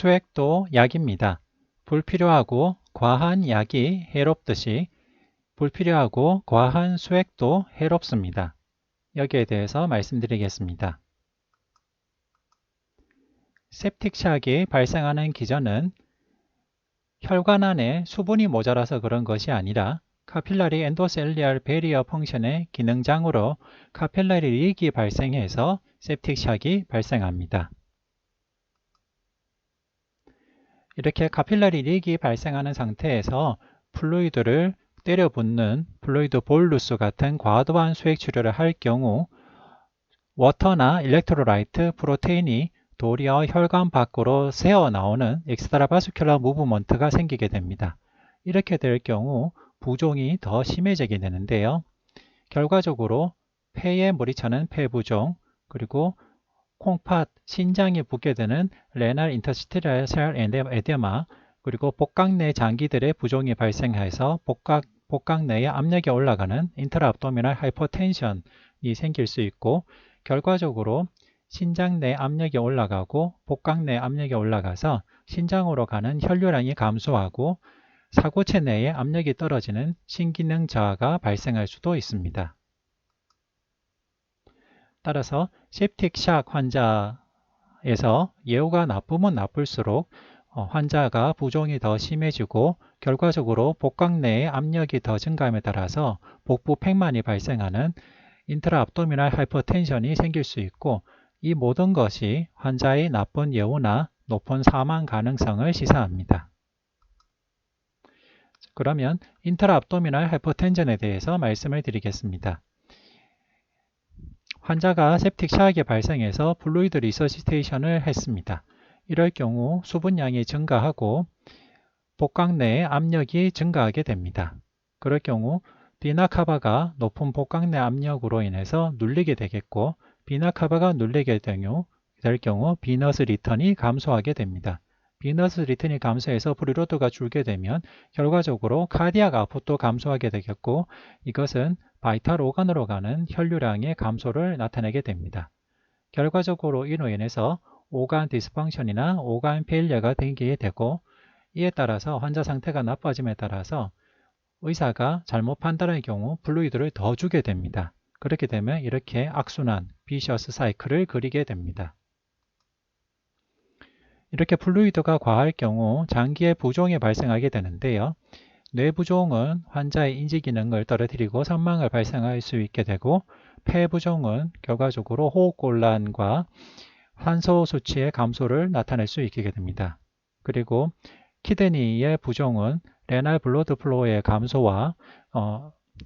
수액도 약입니다. 불필요하고 과한 약이 해롭듯이 불필요하고 과한 수액도 해롭습니다. 여기에 대해서 말씀드리겠습니다. septic샥이 발생하는 기전은 혈관 안에 수분이 모자라서 그런 것이 아니라 카필라리 엔도셀리알 베리어 펑션의 기능장으로 카필라리 리익이 발생해서 septic샥이 발생합니다. 이렇게 카필라리 리익이 발생하는 상태에서 플루이드를 때려붓는 플루이드 볼루스 같은 과도한 수액 치료를 할 경우 워터나 일렉트로라이트, 프로테인이 도리어 혈관 밖으로 새어나오는 엑스트라바스큘러 무브먼트가 생기게 됩니다. 이렇게 될 경우 부종이 더 심해지게 되는데요. 결과적으로 폐에 물이 차는 폐부종, 그리고 콩팥, 신장이 붓게 되는 레날 인터스티셜 셀 에데마, 그리고 복강 내 장기들의 부종이 발생해서 복강 내에 압력이 올라가는 인트라압도미널 하이퍼텐션이 생길 수 있고, 결과적으로 신장 내 압력이 올라가고 복강 내 압력이 올라가서 신장으로 가는 혈류량이 감소하고 사고체 내에 압력이 떨어지는 신기능 저하가 발생할 수도 있습니다. 따라서 septic샥 환자에서 예후가 나쁘면 나쁠수록 환자가 부종이 더 심해지고 결과적으로 복강 내의 압력이 더 증가함에 따라서 복부 팽만이 발생하는 인트라압도미널 하이퍼텐션이 생길 수 있고, 이 모든 것이 환자의 나쁜 예후나 높은 사망 가능성을 시사합니다. 그러면 인트라압도미널 하이퍼텐션에 대해서 말씀을 드리겠습니다. 환자가 septic샥이 발생해서 플루이드 리서시테이션을 했습니다. 이럴 경우 수분량이 증가하고 복강 내의 압력이 증가하게 됩니다. 그럴 경우 비나카바가 높은 복강 내 압력으로 인해서 눌리게 되겠고, 비나카바가 눌리게 될 경우 비너스 리턴이 감소하게 됩니다. 비너스 리턴이 감소해서 프리로드가 줄게 되면 결과적으로 카디악 아웃풋도 감소하게 되겠고, 이것은 바이탈 오간으로 가는 혈류량의 감소를 나타내게 됩니다. 결과적으로 이로 인해서 오간 디스펑션이나 오간 페일리어가 생기게 되고, 이에 따라서 환자 상태가 나빠짐에 따라서 의사가 잘못 판단할 경우 플루이드를 더 주게 됩니다. 그렇게 되면 이렇게 악순환, 비셔스 사이클을 그리게 됩니다. 이렇게 플루이드가 과할 경우 장기의 부종이 발생하게 되는데요. 뇌부종은 환자의 인지기능을 떨어뜨리고 사망을 발생할 수 있게 되고, 폐부종은 결과적으로 호흡곤란과 산소 수치의 감소를 나타낼 수 있게 됩니다. 그리고 키드니의 부종은 레날 블러드 플로우의 감소와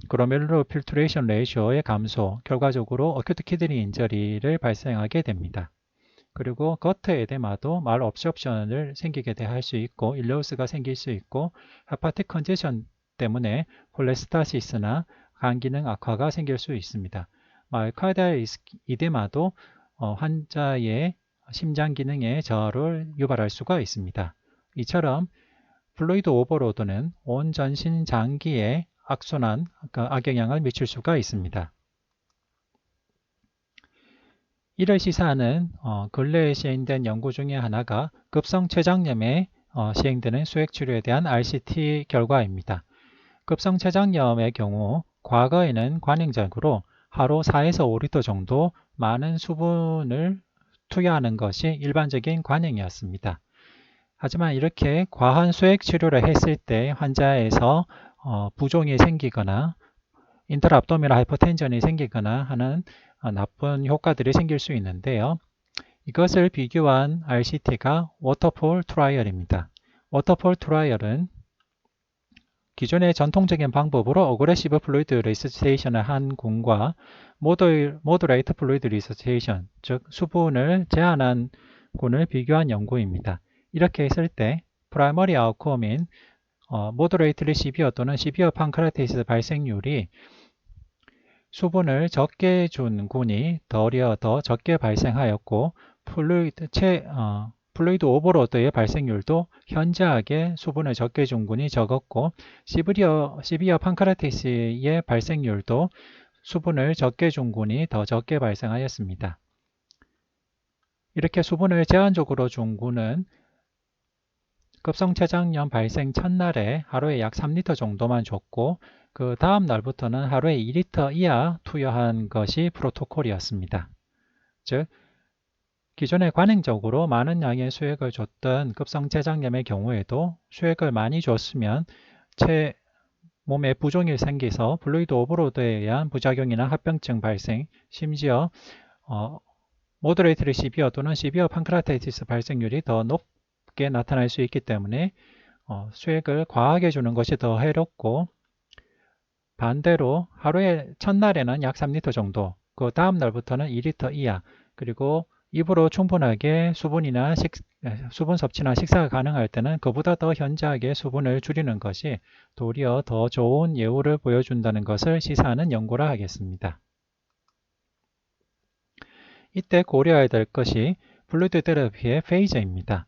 그로멜룰러 필트레이션 레이쇼의 감소, 결과적으로 어큐트 키드니 인저리를 발생하게 됩니다. 그리고 거트 에데마도 말 옵션을 생기게 할 수 있고, 일레우스가 생길 수 있고, 헤파틱 컨제션 때문에 콜레스타시스나 간 기능 악화가 생길 수 있습니다. 마이카르디얼 이데마도 환자의 심장 기능의 저하를 유발할 수가 있습니다. 이처럼 플루이드 오버로드는 온 전신 장기에 악순환, 악영향을 미칠 수가 있습니다. 이를 시사하는 근래에 시행된 연구 중에 하나가 급성췌장염에 시행되는 수액치료에 대한 RCT 결과입니다. 급성췌장염의 경우 과거에는 관행적으로 하루 4에서 5리터 정도 많은 수분을 투여하는 것이 일반적인 관행이었습니다. 하지만 이렇게 과한 수액 치료를 했을 때 환자에서 부종이 생기거나 인트라압도미널 하이퍼텐션이 생기거나 하는 나쁜 효과들이 생길 수 있는데요. 이것을 비교한 RCT가 워터폴 트라이얼입니다. 워터폴 트라이얼은 기존의 전통적인 방법으로 어그레시브 플루이드 리서시테이션을 한 군과 모더레이트 플루이드 리서시테이션, 즉 수분을 제한한 군을 비교한 연구입니다. 이렇게 했을 때 프라이머리 아웃컴인 모더레이트리 시비어 또는 시비어 판크라티스 발생률이 수분을 적게 준 군이 도리어 더 적게 발생하였고, 플루이드 오버로드의 발생률도 현저하게 수분을 적게 준 군이 적었고, 시비어 판크라티스의 발생률도 수분을 적게 준 군이 더 적게 발생하였습니다. 이렇게 수분을 제한적으로 준 군은 급성췌장염 발생 첫날에 하루에 약 3리터 정도만 줬고 그 다음 날부터는 하루에 2리터 이하 투여한 것이 프로토콜이었습니다. 즉 기존에 관행적으로 많은 양의 수액을 줬던 급성췌장염의 경우에도 수액을 많이 줬으면 몸에 부종이 생겨서 플루이드 오버로드에 의한 부작용이나 합병증 발생, 심지어 모더레이트리 시비어 또는 시비어 판크라타이티스 발생률이 더 높게 나타날 수 있기 때문에 수액을 과하게 주는 것이 더 해롭고, 반대로 하루에 첫날에는 약 3리터 정도, 그 다음 날부터는 2리터 이하, 그리고 입으로 충분하게 수분 섭취나 식사가 가능할 때는 그보다 더 현저하게 수분을 줄이는 것이 도리어 더 좋은 예후를 보여준다는 것을 시사하는 연구라 하겠습니다. 이때 고려해야 될 것이 플루이드 테라피의 페이지입니다.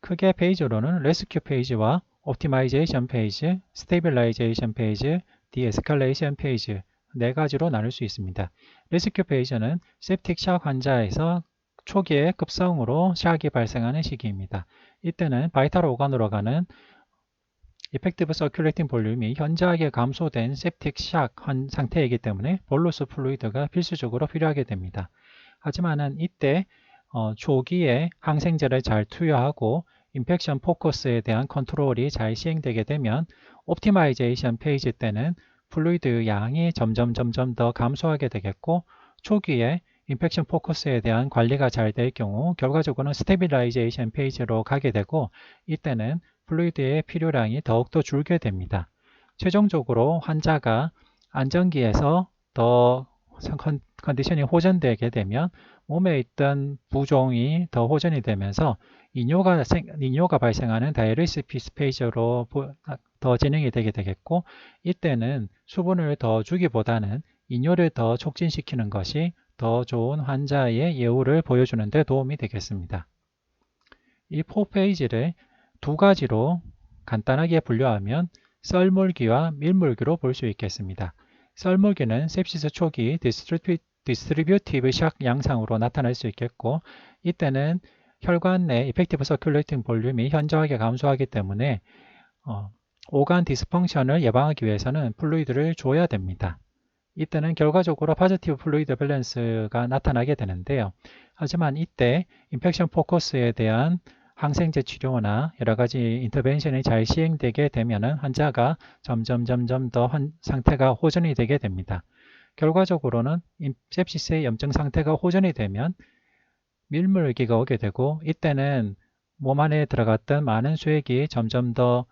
크게 페이지로는 레스큐 페이지와 옵티마이제이션 페이지, 스테빌라이제이션 페이지, 디에스컬레이션 페이지 네 가지로 나눌 수 있습니다. 레스큐 페이지는 septic shock 환자에서 초기에 급성으로 샥이 발생하는 시기입니다. 이때는 바이탈 오간으로 가는 이펙티브 서큘레이팅 볼륨이 현저하게 감소된 septic shock 상태이기 때문에 볼루스 플루이드가 필수적으로 필요하게 됩니다. 하지만은 이때 초기에 항생제를 잘 투여하고 인펙션 포커스에 대한 컨트롤이 잘 시행되게 되면 옵티마이제이션 페이지 때는 플루이드 양이 점점 더 감소하게 되겠고, 초기에 인펙션 포커스에 대한 관리가 잘 될 경우 결과적으로는 스테빌라이제이션 페이지로 가게 되고, 이때는 플루이드의 필요량이 더욱더 줄게 됩니다. 최종적으로 환자가 안정기에서 더 컨디션이 호전되게 되면 몸에 있던 부종이 더 호전이 되면서 이뇨가 발생하는 다이리시스 페이지로 더 진행이 되게 되겠고, 이때는 수분을 더 주기보다는 이뇨를 더 촉진시키는 것이 더 좋은 환자의 예후를 보여주는 데 도움이 되겠습니다. 이 4페이지를 두 가지로 간단하게 분류하면 썰물기와 밀물기로 볼 수 있겠습니다. 썰물기는 sep시스 초기 디스트리뷰티브 샥 양상으로 나타날 수 있겠고, 이때는 혈관 내 이펙티브 서큘레이팅 볼륨이 현저하게 감소하기 때문에 오간 디스펑션을 예방하기 위해서는 플루이드를 줘야 됩니다. 이때는 결과적으로 포지티브 플루이드 밸런스가 나타나게 되는데요. 하지만 이때 인펙션 포커스에 대한 항생제 치료나 여러 가지 인터벤션이 잘 시행되게 되면 환자가 점점 더 상태가 호전이 되게 됩니다. 결과적으로는 sepsis의 염증 상태가 호전이 되면 밀물기가 오게 되고, 이때는 몸 안에 들어갔던 많은 수액이 점점 더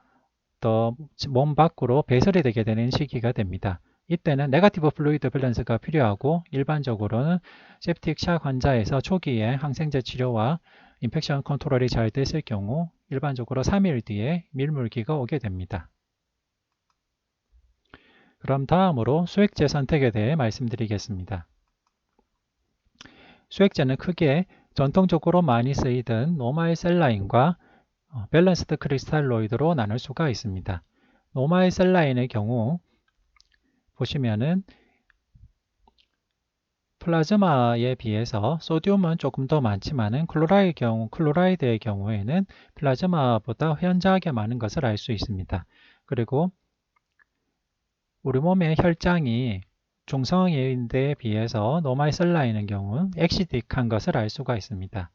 몸 밖으로 배설이 되게 되는 시기가 됩니다. 이때는 네거티브 플루이드 밸런스가 필요하고, 일반적으로는 septic 샥 환자에서 초기에 항생제 치료와 인펙션 컨트롤이 잘 됐을 경우 일반적으로 3일 뒤에 밀물기가 오게 됩니다. 그럼 다음으로 수액제 선택에 대해 말씀드리겠습니다. 수액제는 크게 전통적으로 많이 쓰이던 노마일 셀라인과 밸런스드 크리스탈로이드로 나눌 수가 있습니다. 노마일 셀라인의 경우 보시면은 플라즈마에 비해서 소듐은 조금 더 많지만은 클로라이드의 경우에는 플라즈마보다 현저하게 많은 것을 알 수 있습니다. 그리고 우리 몸의 혈장이 중성인에 비해서 노마일 셀라인의 경우 엑시딕한 것을 알 수가 있습니다.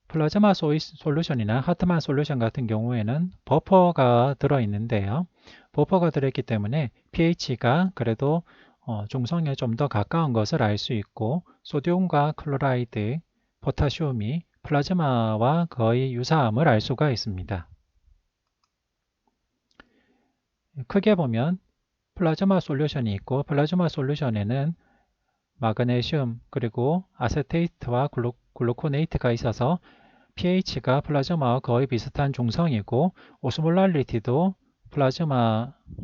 플라즈마 솔루션이나 하트만 솔루션 같은 경우에는 버퍼가 들어있는데요. 버퍼가 들어있기 때문에 pH가 그래도 중성에 좀 더 가까운 것을 알 수 있고, 소듐과 클로라이드, 포타슘이 플라즈마와 거의 유사함을 알 수가 있습니다. 크게 보면 플라즈마 솔루션이 있고, 플라즈마 솔루션에는 마그네슘 그리고 아세테이트와 글루코네이트가 있어서 pH가 플라즈마와 거의 비슷한 중성이고, 오스몰랄리티도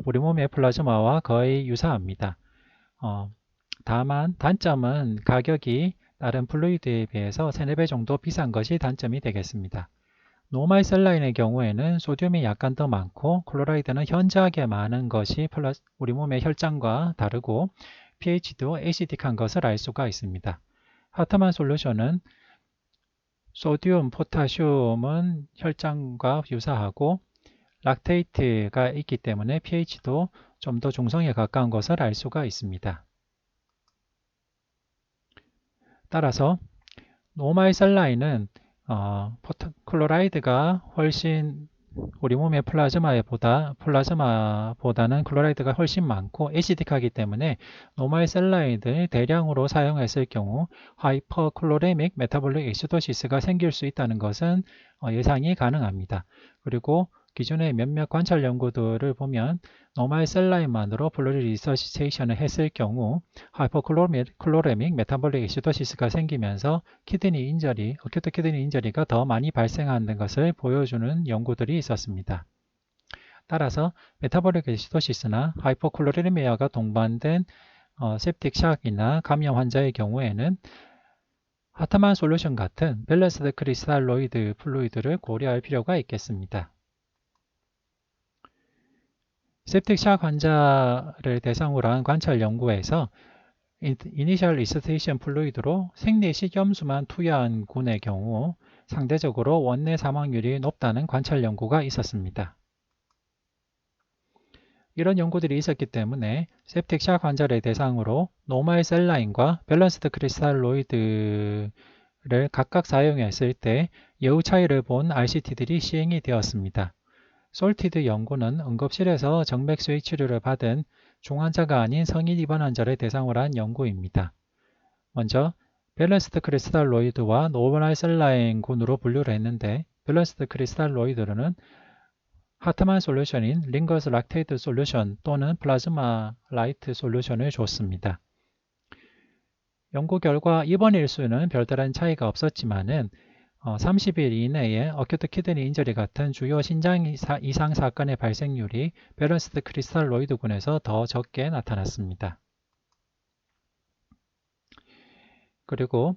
우리 몸의 플라즈마와 거의 유사합니다. 다만 단점은 가격이 다른 플루이드에 비해서 3, 4배 정도 비싼 것이 단점이 되겠습니다. 노마일 셀라인의 경우에는 소듐이 약간 더 많고, 클로라이드는 현저하게 많은 것이 우리 몸의 혈장과 다르고 pH도 애시딕한 것을 알 수가 있습니다. 하트만 솔루션은 소듐, 포타슘은 혈장과 유사하고 락테이트가 있기 때문에 pH도 좀 더 중성에 가까운 것을 알 수가 있습니다. 따라서 노말 셀라인은 클로라이드가 훨씬 우리 몸의 플라즈마보다는 클로라이드가 훨씬 많고 애시딕하기 때문에 노말 셀라인을 대량으로 사용했을 경우 하이퍼클로레믹 메타볼릭 엑시도시스가 생길 수 있다는 것은 예상이 가능합니다. 그리고 기존의 몇몇 관찰 연구들을 보면 노말 셀라인만으로 플루리 리서시테이션을 했을 경우 하이퍼클로레믹 메타볼릭 엑시도시스가 생기면서 어큐트 키드니 인저리가 더 많이 발생하는 것을 보여주는 연구들이 있었습니다. 따라서 메타볼릭 엑시도시스나 하이퍼클로레미아가 동반된 septic shock이나 감염 환자의 경우에는 하트만 솔루션 같은 밸런스드 크리스탈로이드 플루이드를 고려할 필요가 있겠습니다. septic-shock 환자를 대상으로 한 관찰 연구에서 이니셜 리서테이션 플루이드로 생리 식염수만 투여한 군의 경우 상대적으로 원내 사망률이 높다는 관찰 연구가 있었습니다. 이런 연구들이 있었기 때문에 septic-shock 환자를 대상으로 노말 셀라인과 밸런스드 크리스탈로이드를 각각 사용했을 때 여우 차이를 본 RCT들이 시행이 되었습니다. 솔티드 연구는 응급실에서 정맥수의 치료를 받은 중환자가 아닌 성인 입원 환자를 대상으로 한 연구입니다. 먼저 밸런스드 크리스탈로이드와 노멀 셀라인 군으로 분류를 했는데 밸런스드 크리스탈로이드는 하트만 솔루션인 링거스 락테이트 솔루션 또는 플라즈마 라이트 솔루션을 줬습니다. 연구 결과 입원 일수는 별다른 차이가 없었지만은 30일 이내에 어큐트 키드니 인저리 같은 주요 신장 이상 사건의 발생률이 밸런스드 크리스탈로이드군에서 더 적게 나타났습니다. 그리고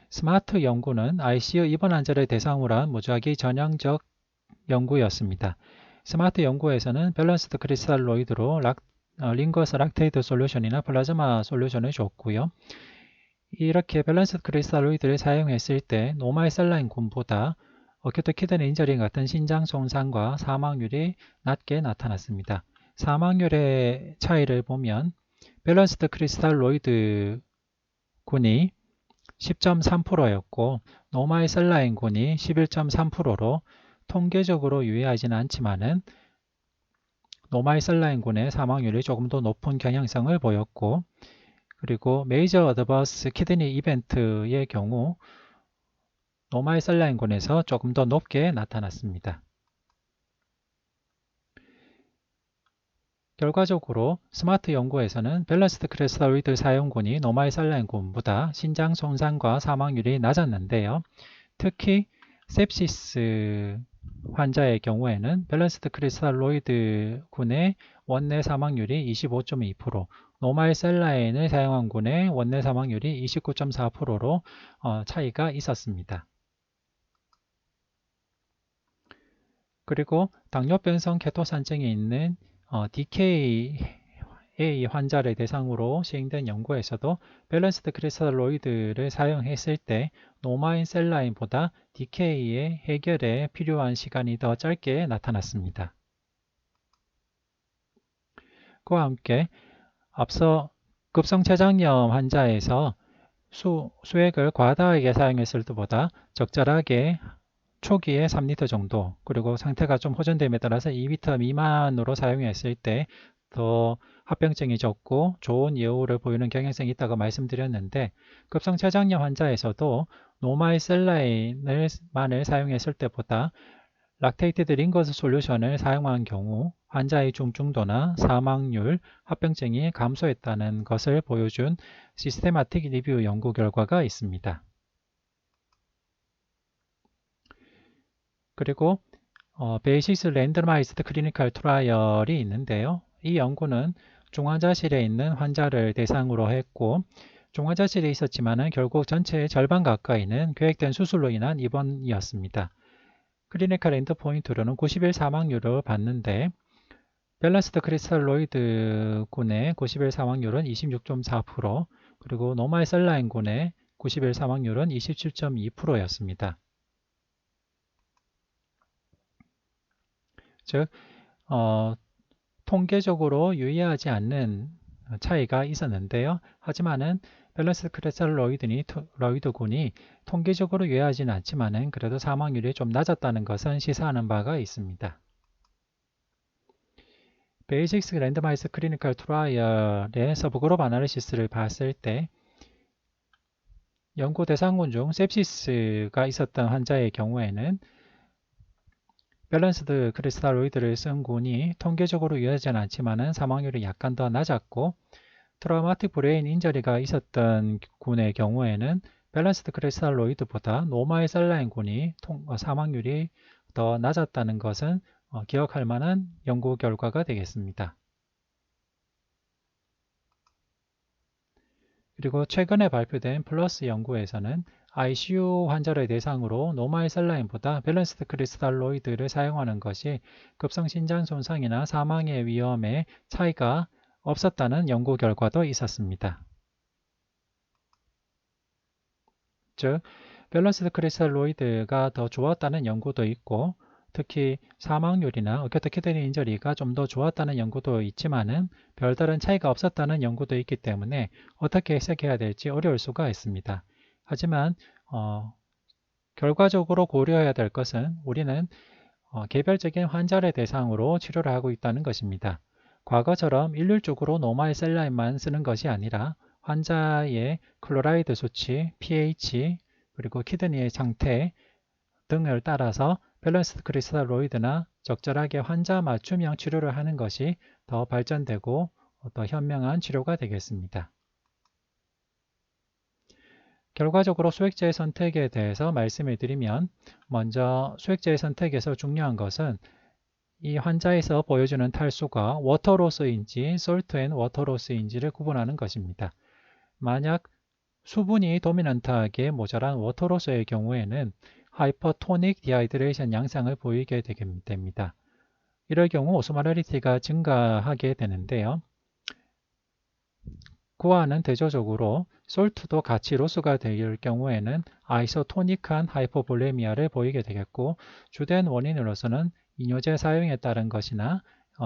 스마트 연구는 ICU 입원 환자를 대상으로 한 무작위 전형적 연구였습니다. 스마트 연구에서는 밸런스드 크리스탈로이드로 링거스 락테이트 솔루션이나 플라즈마 솔루션을 줬고요. 이렇게 밸런스드 크리스탈로이드를 사용했을 때 노말 셀라인 군보다 어큐트 키드니 인저리 같은 신장 손상과 사망률이 낮게 나타났습니다. 사망률의 차이를 보면 밸런스드 크리스탈로이드 군이 10.3%였고 노말 셀라인 군이 11.3%로 통계적으로 유의하지는 않지만은 노말 셀라인 군의 사망률이 조금 더 높은 경향성을 보였고 그리고 메이저 어드버스 키드니 이벤트의 경우 노말 셀라인군에서 조금 더 높게 나타났습니다. 결과적으로 스마트 연구에서는 밸런스드 크리스탈로이드 사용군이 노말 셀라인군보다 신장 손상과 사망률이 낮았는데요. 특히 셉시스 환자의 경우에는 밸런스드 크리스탈로이드 군의 원내 사망률이 25.2%, 노말 셀라인을 사용한 군의 원내 사망률이 29.4%로 차이가 있었습니다. 그리고 당뇨병성 케토산증이 있는 DKA 환자를 대상으로 시행된 연구에서도 밸런스드 크리스탈로이드를 사용했을 때 노말 셀라인보다 DK의 해결에 필요한 시간이 더 짧게 나타났습니다. 그와 함께 앞서 급성췌장염 환자에서 수액을 과다하게 사용했을 때보다 적절하게 초기에 3리터 정도 그리고 상태가 좀 호전됨에 따라서 2리터 미만으로 사용했을 때 더 합병증이 적고 좋은 예후를 보이는 경향성이 있다고 말씀드렸는데 급성췌장염 환자에서도 노말 셀라인만을 사용했을 때보다 락테이티드 링거스 솔루션을 사용한 경우 환자의 중증도나 사망률, 합병증이 감소했다는 것을 보여준 시스테마틱 리뷰 연구 결과가 있습니다. 그리고 베이시스 랜더마이즈드 클리니컬 트라이얼이 있는데요. 이 연구는 중환자실에 있는 환자를 대상으로 했고 중환자실에 있었지만 결국 전체의 절반 가까이는 계획된 수술로 인한 입원이었습니다. 클리니컬 엔드포인트로는 90일 사망률을 봤는데 밸런스드 크리스탈로이드 군의 90일 사망률은 26.4% 그리고 노말 셀라인 군의 90일 사망률은 27.2%였습니다. 즉 통계적으로 유의하지 않는 차이가 있었는데요. 하지만은 밸런스 크리스탈로이드군이 통계적으로 유의하지는 않지만은 그래도 사망률이 좀 낮았다는 것은 시사하는 바가 있습니다. 베이직스 랜드마이즈 클리니컬 트라이얼의 서브그룹 아나리시스를 봤을 때 연구 대상군 중 sepsis가 있었던 환자의 경우에는 밸런스드 크리스탈로이드를 쓴 군이 통계적으로 유효하지는 않지만 사망률이 약간 더 낮았고 트라우마틱 브레인 인저리가 있었던 군의 경우에는 밸런스드 크리스탈로이드보다 노마의 셀라인 군이 사망률이 더 낮았다는 것은 기억할 만한 연구 결과가 되겠습니다. 그리고 최근에 발표된 플러스 연구에서는 ICU 환자를 대상으로 노마의 셀라인보다 밸런스드 크리스탈로이드를 사용하는 것이 급성신장 손상이나 사망의 위험에 차이가 없었다는 연구 결과도 있었습니다. 즉, 밸런스드 크리스탈로이드가 더 좋았다는 연구도 있고 특히 사망률이나 어큐트 키드니 인저리가 좀 더 좋았다는 연구도 있지만은 별다른 차이가 없었다는 연구도 있기 때문에 어떻게 해석해야 될지 어려울 수가 있습니다. 하지만 결과적으로 고려해야 될 것은 우리는 개별적인 환자를 대상으로 치료를 하고 있다는 것입니다. 과거처럼 일률적으로 노말 셀라인만 쓰는 것이 아니라 환자의 클로라이드 수치, pH, 그리고 키드니의 상태 등을 따라서 밸런스드 크리스탈로이드나 적절하게 환자 맞춤형 치료를 하는 것이 더 발전되고 더 현명한 치료가 되겠습니다. 결과적으로 수액제의 선택에 대해서 말씀을 드리면 먼저 수액제의 선택에서 중요한 것은 이 환자에서 보여주는 탈수가 워터로스인지 솔트 앤 워터로스인지를 구분하는 것입니다. 만약 수분이 도미넌트하게 모자란 워터로스의 경우에는 하이퍼토닉 디하이드레이션 양상을 보이게 됩니다. 이럴 경우 오스모랄리티가 증가하게 되는데요. 그와는 대조적으로 솔트도 같이 로스가 될 경우에는 아이소토닉한 하이포볼레미아를 보이게 되겠고 주된 원인으로서는 이뇨제 사용에 따른 것이나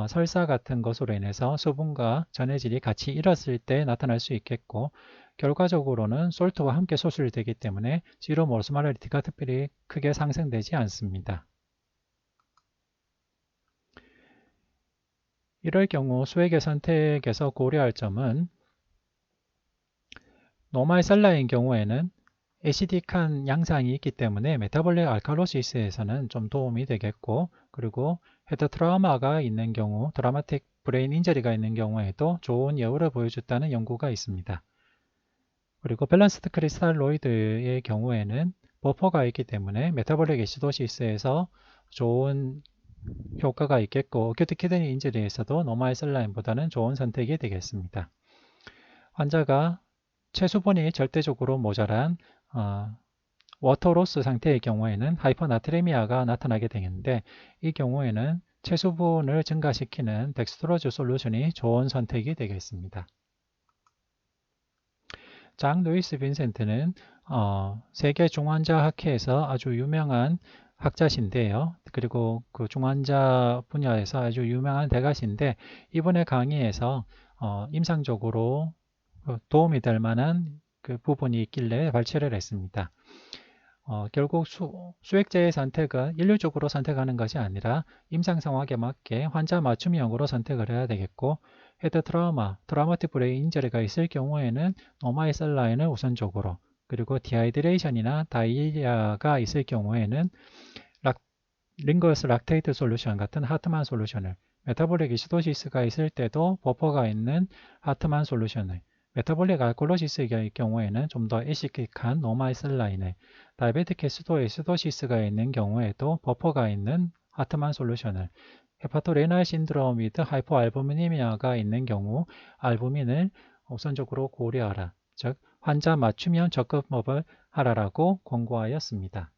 설사 같은 것으로 인해서 수분과 전해질이 같이 잃었을 때 나타날 수 있겠고 결과적으로는 솔트와 함께 소실되기 때문에 시럼 오스모랄리티가 특별히 크게 상승되지 않습니다. 이럴 경우 수액의 선택에서 고려할 점은 노말 셀라인 경우에는 애시딕한 양상이 있기 때문에 메타볼릭 알칼로시스에서는 좀 도움이 되겠고 그리고 헤드 트라우마가 있는 경우 드라마틱 브레인 인저리가 있는 경우에도 좋은 예후를 보여줬다는 연구가 있습니다. 그리고 밸런스드 크리스탈로이드의 경우에는 버퍼가 있기 때문에 메타볼릭 애시도시스에서 좋은 효과가 있겠고 어큐트 키드니 인저리에서도 노말 셀라인보다는 좋은 선택이 되겠습니다. 환자가 체수분이 절대적으로 모자란 워터로스 상태의 경우에는 하이퍼나트레미아가 나타나게 되는데 이 경우에는 체수분을 증가시키는 덱스트로즈 솔루션이 좋은 선택이 되겠습니다. 장 루이스 빈센트는 세계 중환자 학회에서 아주 유명한 학자신데요. 그리고 그 중환자 분야에서 아주 유명한 대가신데 이번에 강의에서 임상적으로 도움이 될 만한 그 부분이 있길래 발췌를 했습니다. 결국 수액제의 선택은 일률적으로 선택하는 것이 아니라 임상 상황에 맞게 환자 맞춤형으로 선택을 해야 되겠고 헤드 트라우마, 트라우마틱 브레인 인저리가 있을 경우에는 노마의 셀라인을 우선적으로 그리고 디하이드레이션이나 다이리아가 있을 경우에는 링거스 락테이트 솔루션 같은 하트만 솔루션을 메타볼릭 이시도시스가 있을 때도 버퍼가 있는 하트만 솔루션을 메타볼릭 알콜로시스의 경우에는 좀 더 애시릭한 노마의 셀라인을 다이베틱 에시도시스가 있는 경우에도 버퍼가 있는 하트만 솔루션을 헤파토레날 신드롬 위드 하이포알부미니미아가 있는 경우 알부민을 우선적으로 고려하라. 즉 환자 맞춤형 접근법을 하라라고 권고하였습니다.